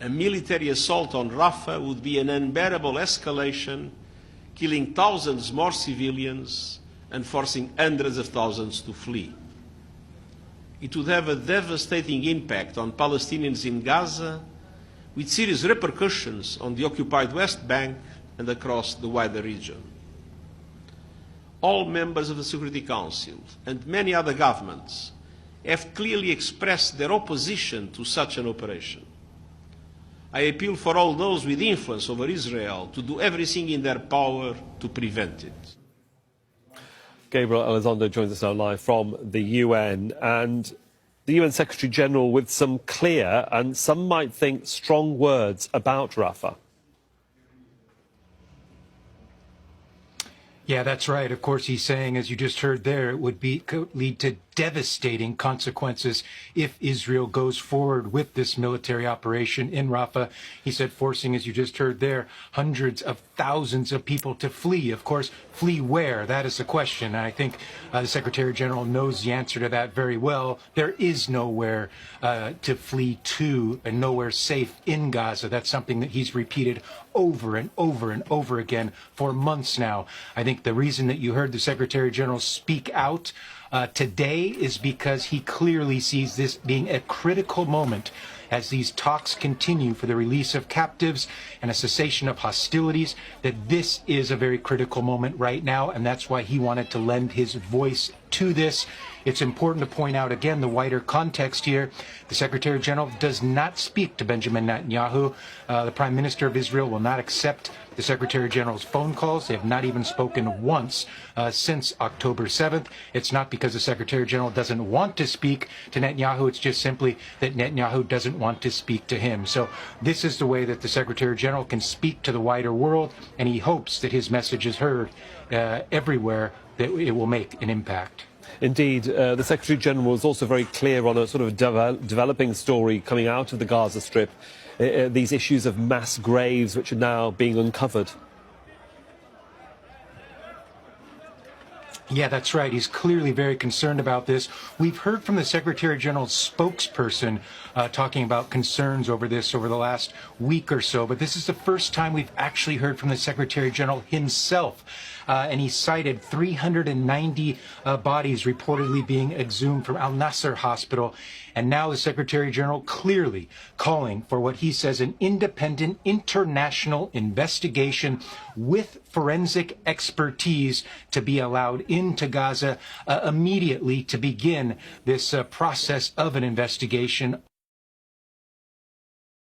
A military assault on Rafah would be an unbearable escalation, killing thousands more civilians and forcing hundreds of thousands to flee. It would have a devastating impact on Palestinians in Gaza, with serious repercussions on the occupied West Bank and across the wider region. All members of the Security Council and many other governments have clearly expressed their opposition to such an operation. I appeal for all those with influence over Israel to do everything in their power to prevent it. Gabriel Elizondo joins us now live from the UN, and the UN Secretary General with some clear and some might think strong words about Rafah. Yeah, that's right. Of course, he's saying, as you just heard there, it would lead to devastating consequences if Israel goes forward with this military operation in Rafah. He said forcing, as you just heard there, hundreds of thousands of people to flee. Of course, flee where? That is the question. And I think the Secretary General knows the answer to that very well. There is nowhere to flee to and nowhere safe in Gaza. That's something that he's repeated over and over and over again for months now. I think the reason that you heard the Secretary General speak out today is because he clearly sees this being a critical moment as these talks continue for the release of captives and a cessation of hostilities, that this is a very critical moment right now, and that's why he wanted to lend his voice to this. It's important to point out again the wider context here. The Secretary General does not speak to Benjamin Netanyahu. The Prime Minister of Israel will not accept the Secretary General's phone calls. They have not even spoken once since October 7th. It's not because the Secretary General doesn't want to speak to Netanyahu. It's just simply that Netanyahu doesn't want to speak to him. So this is the way that the Secretary General can speak to the wider world, and he hopes that his message is heard everywhere, that it will make an impact. Indeed, the Secretary General was also very clear on a sort of developing story coming out of the Gaza Strip, these issues of mass graves which are now being uncovered. Yeah, that's right. He's clearly very concerned about this. We've heard from the Secretary General's spokesperson talking about concerns over this over the last week or so, but this is the first time we've actually heard from the Secretary General himself. And he cited 390 bodies reportedly being exhumed from Al Nasser Hospital. And now the Secretary General clearly calling for what he says an independent international investigation with forensic expertise to be allowed into Gaza immediately to begin this process of an investigation